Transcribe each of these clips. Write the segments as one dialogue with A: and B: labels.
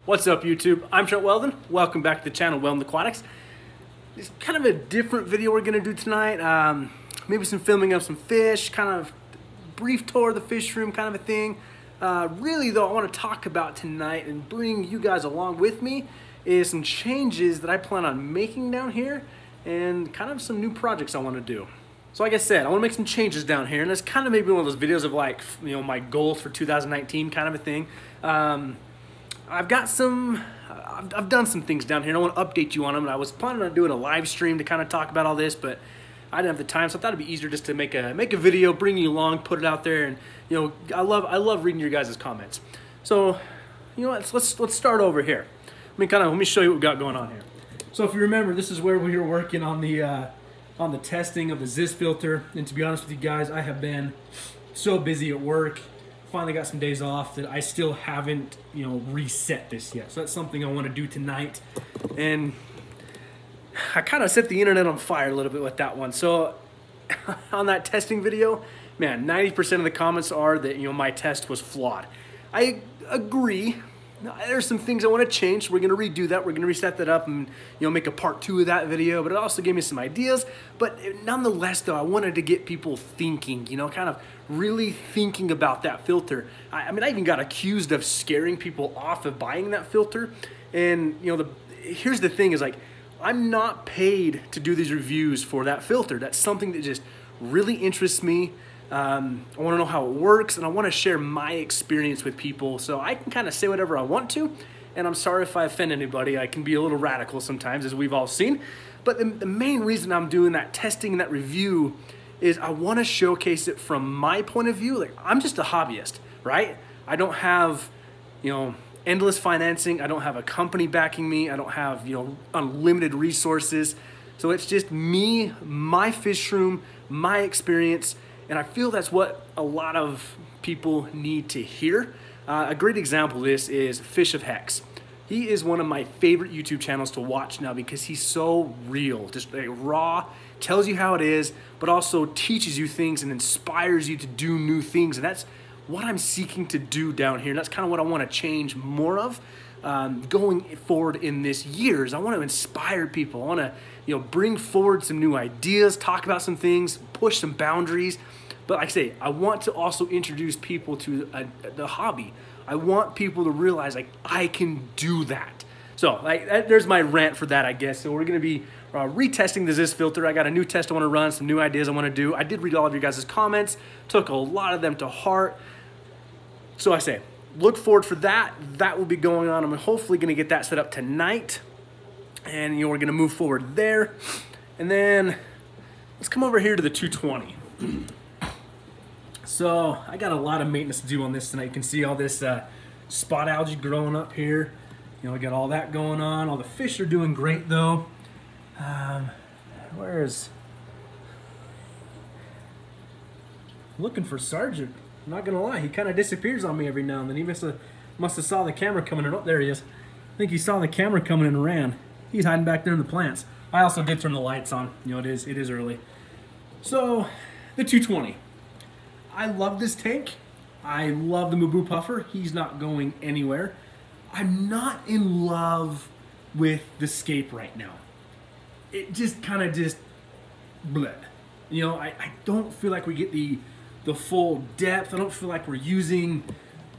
A: What's up YouTube? I'm Wel-Don. Welcome back to the channel Wel-Don Aquatics. It's kind of a different video we're going to do tonight. Maybe some filming of some fish, kind of brief tour of the fish room kind of a thing. Really though, I want to talk about tonight and bring you guys along with me is some changes that I plan on making down here and kind of some new projects I want to do. So like I said, I want to make some changes down here, and it's kind of maybe one of those videos of like, you know, my goals for 2019 kind of a thing. I've done some things down here and I want to update you on them, and I was planning on doing a live stream to kind of talk about all this, but I didn't have the time, so I thought it'd be easier just to make a video, bring you along, put it out there, and you know, I love reading your guys' comments. So, you know, let's start over here. Let me show you what we got going on here. So if you remember, this is where we were working on the testing of the Ziz filter, and to be honest with you guys, I have been so busy at work. Finally got some days off that I still haven't, you know, reset this yet. So that's something I want to do tonight. And I kind of set the internet on fire a little bit with that one. So on that testing video, man, 90% of the comments are that, you know, my test was flawed. I agree. There's some things I want to change. We're going to redo that. We're going to reset that up and, you know, make a part 2 of that video. But it also gave me some ideas. But nonetheless, though, I wanted to get people thinking, you know, kind of really thinking about that filter. I mean, I even got accused of scaring people off of buying that filter. And, you know, here's the thing is, like, I'm not paid to do these reviews for that filter. That's something that just really interests me. I want to know how it works, and I want to share my experience with people so I can kind of say whatever I want to. And I'm sorry if I offend anybody. I can be a little radical sometimes, as we've all seen. But the main reason I'm doing that testing and that review is I want to showcase it from my point of view. Like, I'm just a hobbyist, right? I don't have, you know, endless financing. I don't have a company backing me. I don't have, you know, unlimited resources. So it's just me, my fish room, my experience. And I feel that's what a lot of people need to hear. A great example of this is Fish of Hex. He is one of my favorite YouTube channels to watch now because he's so real, just like raw, tells you how it is, but also teaches you things and inspires you to do new things. And that's what I'm seeking to do down here. And that's kind of what I want to change more of going forward in this year. Is I want to inspire people. I want to, you know, bring forward some new ideas, talk about some things, push some boundaries. But like I say, I want to also introduce people to the hobby. I want people to realize, like, I can do that. So like, there's my rant for that, I guess. So we're going to be retesting the Ziz filter. I got a new test I want to run, some new ideas I want to do. I did read all of your guys' comments, took a lot of them to heart. So I say, look forward for that. That will be going on. I'm hopefully going to get that set up tonight. And, you know, we're going to move forward there. And then let's come over here to the 220. So I got a lot of maintenance to do on this tonight. You can see all this spot algae growing up here. You know, we got all that going on. All the fish are doing great though. Where's looking for Sergeant? I'm not gonna lie, he kind of disappears on me every now and then. He must have saw the camera coming in. Oh, there he is. I think he saw the camera coming and ran. He's hiding back there in the plants. I also did turn the lights on. You know, it is early. So the 220. I love this tank. I love the Maboo puffer. He's not going anywhere. I'm not in love with the scape right now. It just kind of bleh. You know, I don't feel like we get the full depth. I don't feel like we're using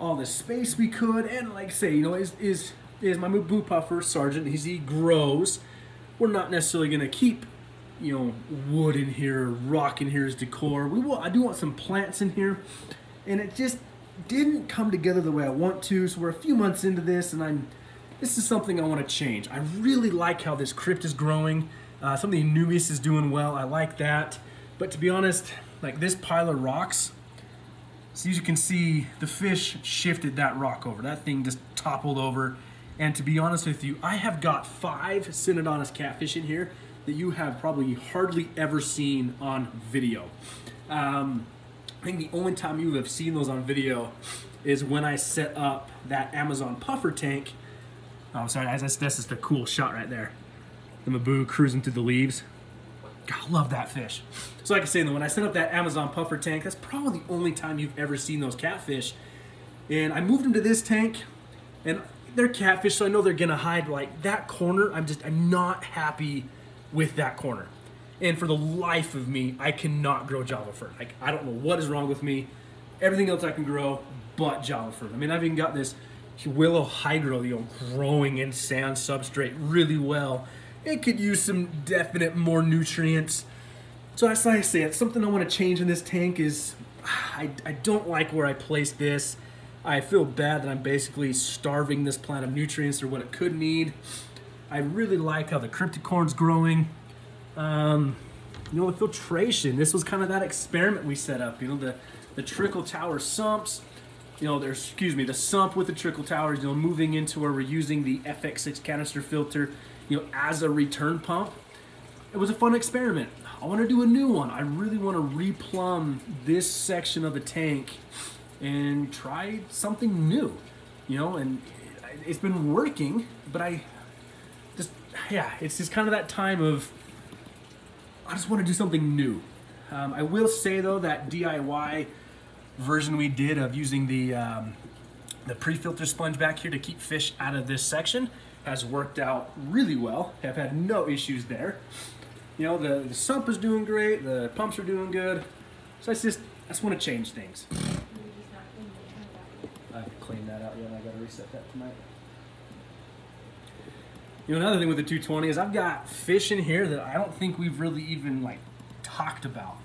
A: all the space we could. And like I say, you know, is my Maboo puffer Sergeant. He grows. We're not necessarily going to keep, you know, wood in here, rock in here as decor. I do want some plants in here, and it just didn't come together the way I want to. So we're a few months into this, and this is something I want to change. I really like how this crypt is growing. Some of the Anubis is doing well. I like that. But to be honest, like this pile of rocks, so as you can see, the fish shifted that rock over. That thing just toppled over. And to be honest with you, I have got 5 Synodontis catfish in here that you have probably hardly ever seen on video. I think the only time you have seen those on video is when I set up that Amazon puffer tank. Oh, sorry, that's just a cool shot right there. The Maboo cruising through the leaves. God, I love that fish. So like I say, when I set up that Amazon puffer tank, that's probably the only time you've ever seen those catfish. And I moved them to this tank, and they're catfish, so I know they're gonna hide. Like that corner, I'm not happy with that corner. And for the life of me, I cannot grow Java fern. Like, I don't know what is wrong with me. Everything else I can grow but Java fern. I mean, I've even got this willow hydro, growing in sand substrate really well. It could use some definite more nutrients. So as I say, it's something I want to change in this tank is I don't like where I placed this. I feel bad that I'm basically starving this plant of nutrients or what it could need. I really like how the crypticorn's growing. The filtration, this was kind of that experiment we set up. The trickle tower sumps, the sump with the trickle towers, moving into where we're using the FX6 canister filter, as a return pump. It was a fun experiment. I want to do a new one. I really want to replumb this section of the tank and try something new, and it's been working, but it's just kind of that time of, I just want to do something new. I will say though, that DIY version we did of using the pre-filter sponge back here to keep fish out of this section has worked out really well. I've had no issues there. The sump is doing great, the pumps are doing good. So I just want to change things. I have to clean that out, and I got to reset that tonight. Another thing with the 220 is I've got fish in here that I don't think we've really even talked about.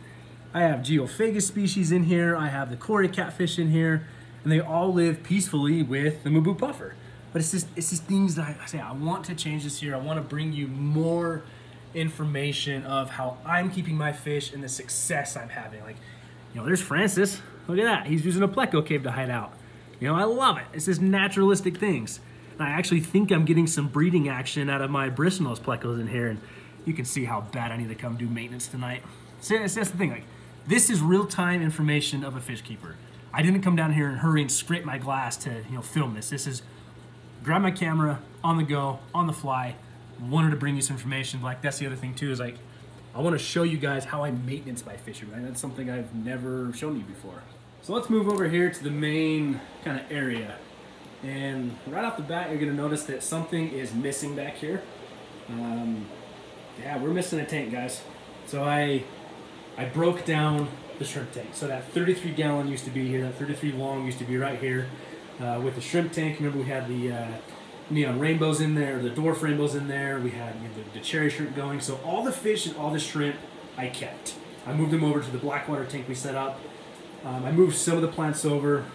A: I have Geophagus species in here, I have the Cory catfish in here, and they all live peacefully with the Mubu puffer. But it's just things that I say I want to change this year. I want to bring you more information of how I'm keeping my fish and the success I'm having. There's Francis. Look at that. He's using a pleco cave to hide out. I love it. It's just naturalistic things. And I actually think I'm getting some breeding action out of my bristlenose plecos in here, and you can see how bad I need to come do maintenance tonight. So that's the thing. This is real-time information of a fish keeper. I didn't come down here and hurry and scrape my glass to film this. This is grab my camera on the go, on the fly. Wanted to bring you some information. That's the other thing too, is I want to show you guys how I maintenance my fishing. Right? That's something I've never shown you before. So let's move over here to the main kind of area. And right off the bat, you're gonna notice that something is missing back here. Yeah, we're missing a tank, guys. So I broke down the shrimp tank. So that 33 gallon used to be here, that 33 long used to be right here with the shrimp tank. Remember we had the neon rainbows in there, the dwarf rainbows in there. We had the cherry shrimp going. So all the fish and all the shrimp I kept. I moved them over to the blackwater tank we set up. I moved some of the plants over,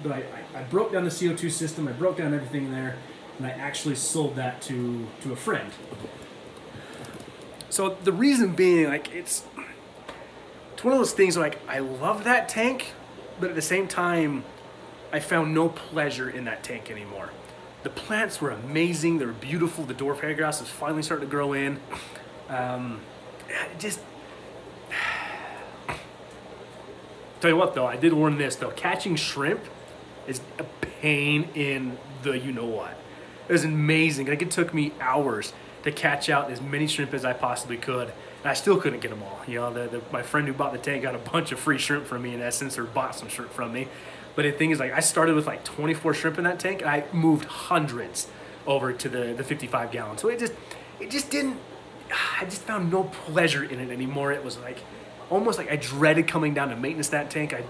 A: but I broke down the CO2 system. I broke down everything there, and I actually sold that to a friend. So the reason being, it's one of those things where I love that tank, but at the same time, I found no pleasure in that tank anymore. The plants were amazing. They were beautiful. The dwarf hairgrass was finally starting to grow in. Tell you what though, I did learn this though. Catching shrimp is a pain in the you-know-what. It was amazing. It took me hours to catch out as many shrimp as I possibly could. And I still couldn't get them all. My friend who bought the tank got a bunch of free shrimp from me in essence, or bought some shrimp from me. But the thing is, I started with 24 shrimp in that tank, and I moved hundreds over to the 55 gallon. So it just didn't, I just found no pleasure in it anymore. It was almost like I dreaded coming down to maintenance that tank. I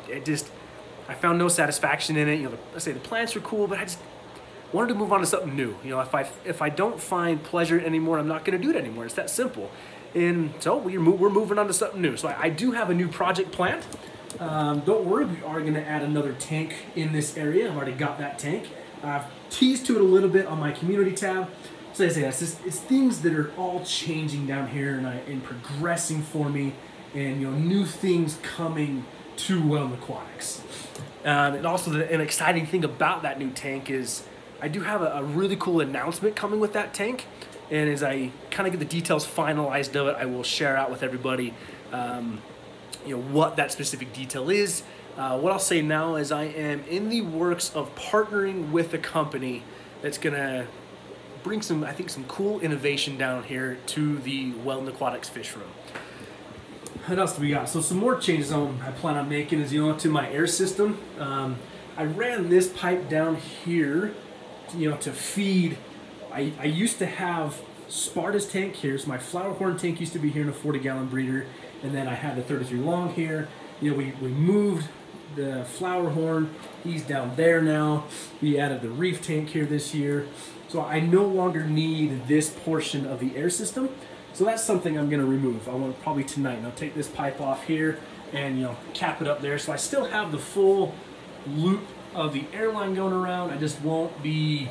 A: found no satisfaction in it. Let's say the plants were cool, but I just wanted to move on to something new. If I don't find pleasure anymore, I'm not going to do it anymore. It's that simple. And so we're moving on to something new. So I do have a new project planned. Don't worry, we are going to add another tank in this area. I've already got that tank. I've teased to it a little bit on my community tab. So as I say, it's things that are all changing down here and progressing for me, and new things coming to Wel-Don Aquatics. And also an exciting thing about that new tank is I do have a really cool announcement coming with that tank. And as I kind of get the details finalized of it, I will share out with everybody what that specific detail is. What I'll say now is I am in the works of partnering with a company that's gonna bring some cool innovation down here to the Wel-Don Aquatics fish room. What else do we got? So some more changes I plan on making is to my air system. I ran this pipe down here to feed. I used to have Sparta's tank here, so my flower horn tank used to be here in a 40-gallon breeder, and then I had the 33 long here. We moved the flower horn, he's down there now. We added the reef tank here this year, so I no longer need this portion of the air system. So that's something I'm gonna remove. I want probably tonight, and I'll take this pipe off here and cap it up there, so I still have the full loop of the airline going around. I just don't need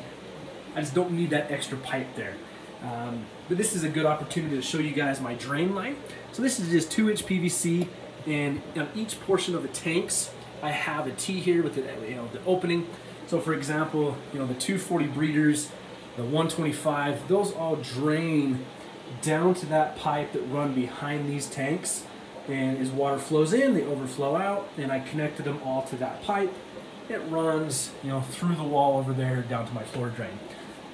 A: that extra pipe there. But this is a good opportunity to show you guys my drain line. So this is just 2-inch PVC, and on each portion of the tanks, I have a T here with the opening. So for example, the 240 breeders, the 125, those all drain down to that pipe that run behind these tanks. And as water flows in, they overflow out, and I connected them all to that pipe. It runs, through the wall over there down to my floor drain.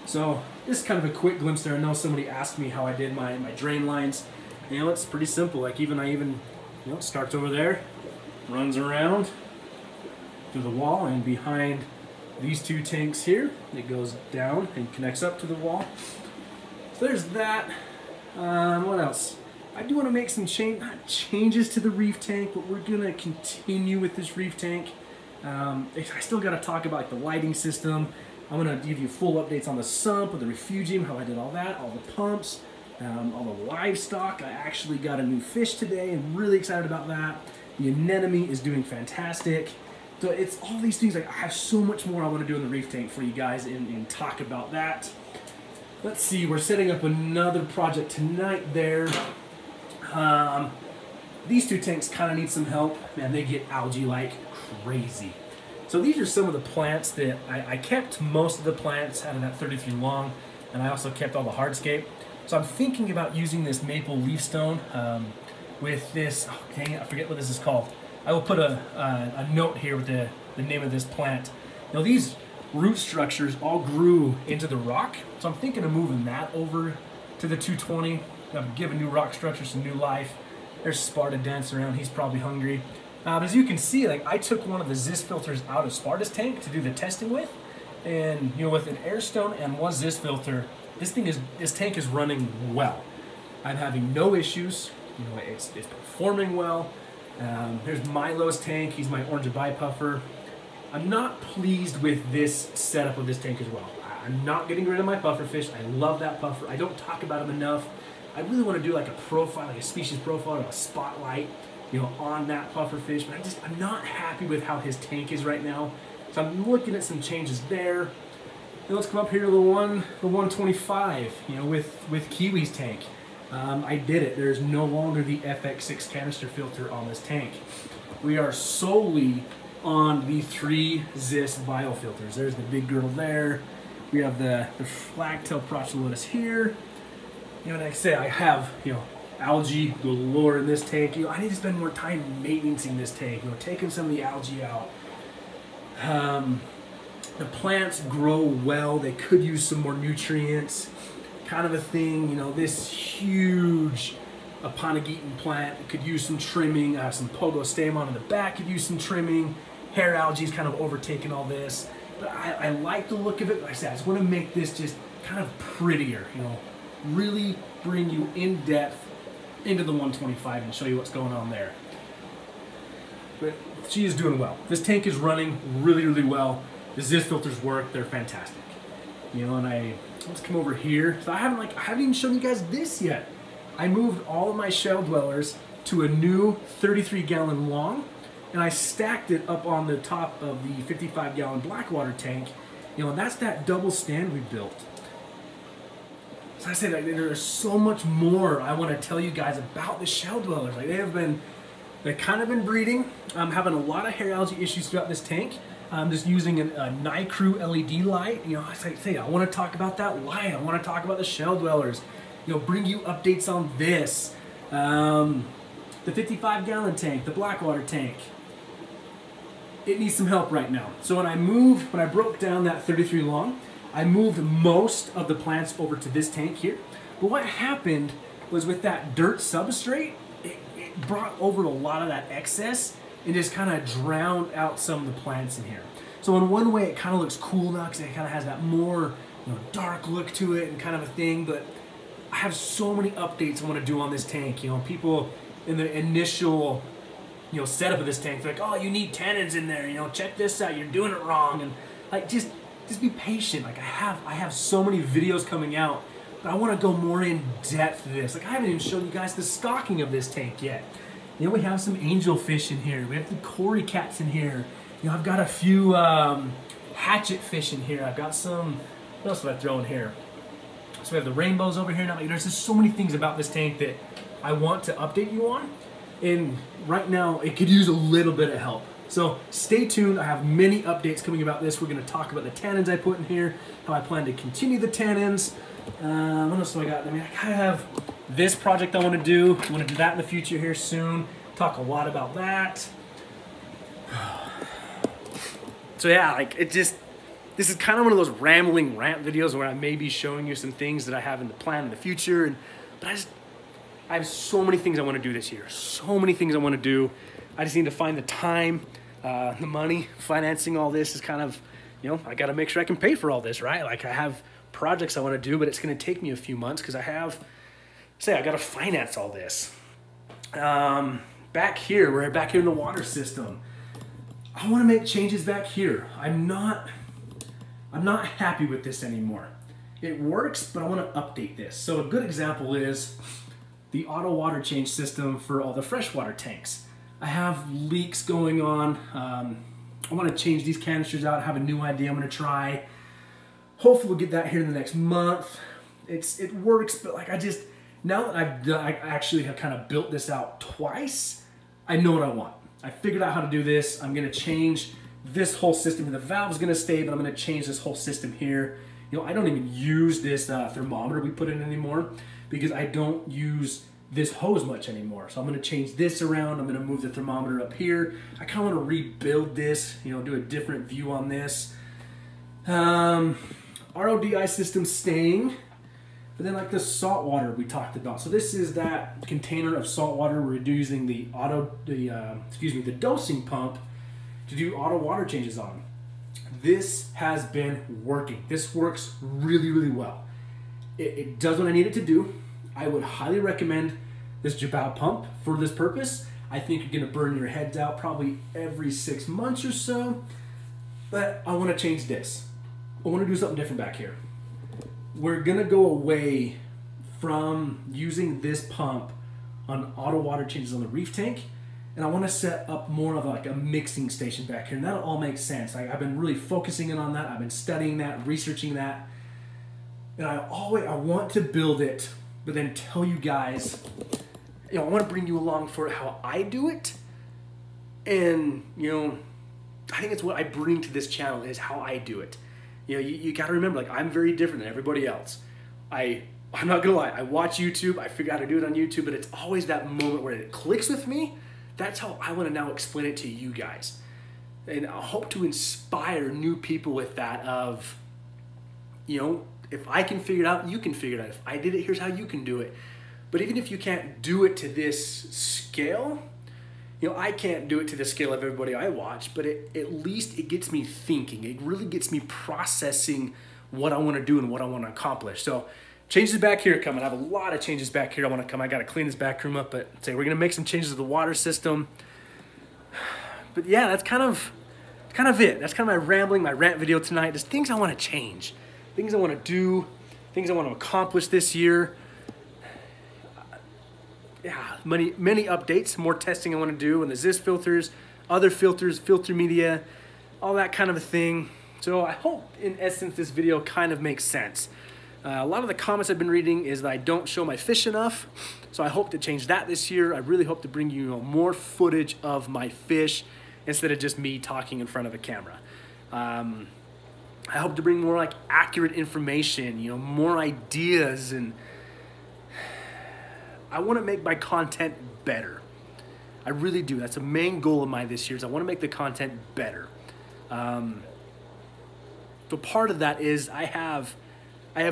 A: So this is kind of a quick glimpse there. I know somebody asked me how I did my drain lines. It's pretty simple. Like it starts over there, runs around through the wall, and behind these two tanks here, it goes down and connects up to the wall. So there's that. What else? I do want to make some changes to the reef tank, but we're gonna continue with this reef tank. I still got to talk about the lighting system. I'm going to give you full updates on the sump, with the refugium, how I did all that, all the pumps, all the livestock. I actually got a new fish today. I'm really excited about that. The anemone is doing fantastic. So it's all these things. I have so much more I want to do in the reef tank for you guys and talk about that. Let's see, we're setting up another project tonight there. These two tanks kind of need some help. Man, they get algae like crazy. So these are some of the plants that I kept most of the plants out of that 33 long, and I also kept all the hardscape. So I'm thinking about using this maple leaf stone with this, dang it, I forget what this is called. I will put a note here with the name of this plant. Now these root structures all grew into the rock, so I'm thinking of moving that over to the 220. Give a new rock structure some new life. There's Sparta dancing around, he's probably hungry. But as you can see, I took one of the Zis filters out of Sparta's tank to do the testing with, and with an air stone and one Zis filter, this tank is running well. I'm having no issues. It's performing well. There's Milo's tank. He's my orange bipuffer. I'm not pleased with this setup of this tank as well. I'm not getting rid of my puffer fish. I love that puffer. I don't talk about him enough. I really want to do like a profile, like a species profile, or a spotlight, on that puffer fish, but I'm not happy with how his tank is right now. So I'm looking at some changes there. Now let's come up here to the 125, with Kiwi's tank. I did it. There's no longer the FX6 canister filter on this tank. We are solely on the 3 Zis biofilters. There's the big girdle there. We have the flagtail Procholotus here. Like I say, I have, algae galore in this tank. I need to spend more time maintaining this tank, taking some of the algae out. The plants grow well. They could use some more nutrients, kind of a thing. This huge Aponigeton plant could use some trimming. Some Pogo Stamon in the back could use some trimming. Hair algae is kind of overtaking all this. But I like the look of it. Like I said, I just want to make this just kind of prettier, really bring you in depth into the 125 and show you what's going on there. But she is doing well. This tank is running really, really well. The Zis filters work. They're fantastic. And let's come over here. So I haven't even shown you guys this yet. I moved all of my shell dwellers to a new 33-gallon long, and I stacked it up on the top of the 55-gallon Blackwater tank. And that's that double stand we built. So I said, there's so much more I want to tell you guys about the shell dwellers. They've kind of been breeding. I'm having a lot of hair algae issues throughout this tank. I'm just using a Nycrew LED light. I want to talk about that light. I want to talk about the shell dwellers. Bring you updates on this. The 55-gallon tank, the Blackwater tank. It needs some help right now. So when I broke down that 33 long, I moved most of the plants over to this tank here. But what happened was with that dirt substrate, it brought over a lot of that excess and just kind of drowned out some of the plants in here. So in one way, it kind of looks cool now because it kind of has that more, you know, dark look to it and kind of a thing. But I have so many updates I want to do on this tank. You know, people in the initial, you know, setup of this tank, they're like, oh, you need tannins in there. You know, check this out. You're doing it wrong. And like, just be patient. Like I have so many videos coming out, but I want to go more in depth to this. Like I haven't even shown you guys the stocking of this tank yet. You know, we have some angelfish in here. We have the cory cats in here. You know, I've got a few hatchet fish in here. I've got some, what else did I throw in here? So we have the rainbows over here now. Like, there's just so many things about this tank that I want to update you on. And right now, it could use a little bit of help. So stay tuned. I have many updates coming about this. We're going to talk about the tannins I put in here, how I plan to continue the tannins. What else do I got? I mean, I kind of have this project I want to do. I want to do that in the future here soon. Talk a lot about that. So yeah, like it just, this is kind of one of those rambling rant videos where I may be showing you some things that I have in the plan in the future. But I have so many things I want to do this year. So many things I want to do. I just need to find the time, the money. Financing all this is kind of, you know, I got to make sure I can pay for all this, right? Like I have projects I want to do, but it's going to take me a few months because I got to finance all this. Back here, we're back here in the water system. I want to make changes back here. I'm not happy with this anymore. It works, but I want to update this. So a good example is the auto water change system for all the freshwater tanks. I have leaks going on. I want to change these canisters out, have a new idea I'm going to try. Hopefully we'll get that here in the next month. It works, but like now that I actually have kind of built this out twice, I know what I want. I figured out how to do this. I'm going to change this whole system. The valve's going to stay, but I'm going to change this whole system here. You know, I don't even use this thermometer we put in anymore because I don't use this hose much anymore. So I'm going to change this around. I'm going to move the thermometer up here. I kind of want to rebuild this, you know, do a different view on this. RODI system staying. But then like the salt water we talked about. So this is that container of salt water we're using the dosing pump to do auto water changes on. This has been working. This works really, really well. It does what I need it to do. I would highly recommend this Jabal pump for this purpose. I think you're gonna burn your heads out probably every 6 months or so, but I wanna change this. I wanna do something different back here. We're gonna go away from using this pump on auto water changes on the reef tank, and I want to set up more of like a mixing station back here, and that'll all make sense. I've been really focusing in on that. I've been studying that, researching that, and I want to build it, but then tell you guys, you know, I want to bring you along for how I do it, and you know, I think it's what I bring to this channel is how I do it. You know, you got to remember, like, I'm very different than everybody else. I'm not gonna lie, I watch YouTube, I figure out how to do it on YouTube, but it's always that moment where it clicks with me. That's how I want to now explain it to you guys. And I hope to inspire new people with that of, you know, if I can figure it out, you can figure it out. If I did it, here's how you can do it. But even if you can't do it to this scale, you know, I can't do it to the scale of everybody I watch, but at least it gets me thinking. It really gets me processing what I want to do and what I want to accomplish. So changes back here coming. I have a lot of changes back here I want to come. I got to clean this back room up, but say we're going to make some changes to the water system. But yeah, that's kind of it. That's kind of my rambling, my rant video tonight. Just things I want to change, things I want to do, things I want to accomplish this year. Yeah, many updates, more testing I want to do, and the Zis filters, other filters, filter media, all that kind of a thing. So I hope, in essence, this video kind of makes sense. A lot of the comments I've been reading is that I don't show my fish enough, so I hope to change that this year. I really hope to bring you, more footage of my fish instead of just me talking in front of a camera. I hope to bring more like accurate information, more ideas, and I want to make my content better. I really do. That's a main goal of mine this year is I want to make the content better. So part of that is I have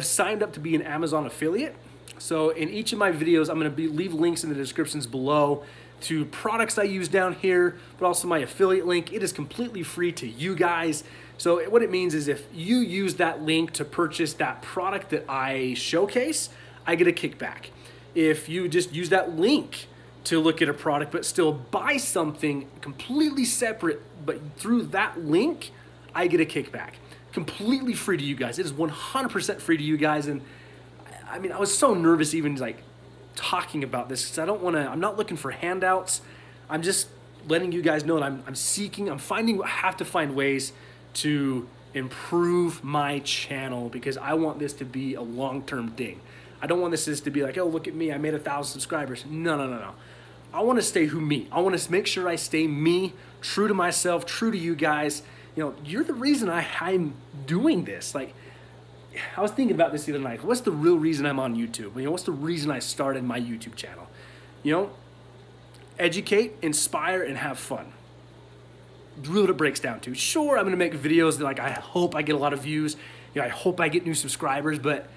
A: signed up to be an Amazon affiliate. So in each of my videos, I'm going to leave links in the descriptions below to products I use down here, but also my affiliate link. It is completely free to you guys. So what it means is if you use that link to purchase that product that I showcase, I get a kickback. If you just use that link to look at a product but still buy something completely separate, but through that link, I get a kickback. Completely free to you guys. It is 100% free to you guys. And I mean, I was so nervous even like talking about this because I'm not looking for handouts. I'm just letting you guys know that I have to find ways to improve my channel because I want this to be a long-term thing. I don't want this just to be like, oh, look at me, I made 1,000 subscribers. No. I want to stay me. I want to make sure I stay me, true to myself, true to you guys. You know, you're the reason I'm doing this. Like, I was thinking about this the other night. What's the real reason I'm on YouTube? You know, what's the reason I started my YouTube channel? You know, educate, inspire, and have fun. Really what it breaks down to. Sure, I'm gonna make videos that like I hope I get a lot of views. You know, I hope I get new subscribers, but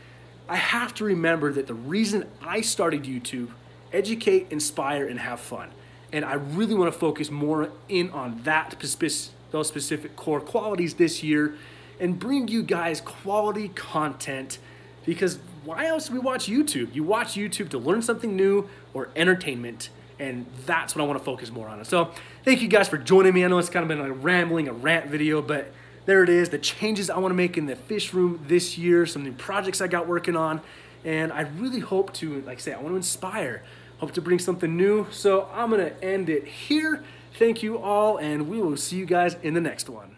A: I have to remember that the reason I started YouTube, educate, inspire, and have fun. And I really want to focus more in on those specific core qualities this year and bring you guys quality content, because why else do we watch YouTube? You watch YouTube to learn something new or entertainment, and that's what I want to focus more on. So thank you guys for joining me. I know it's kind of been a rant video, but there it is, the changes I want to make in the fish room this year, some new projects I got working on, and I really hope to, like I say, I want to inspire, hope to bring something new. So I'm going to end it here. Thank you all, and we will see you guys in the next one.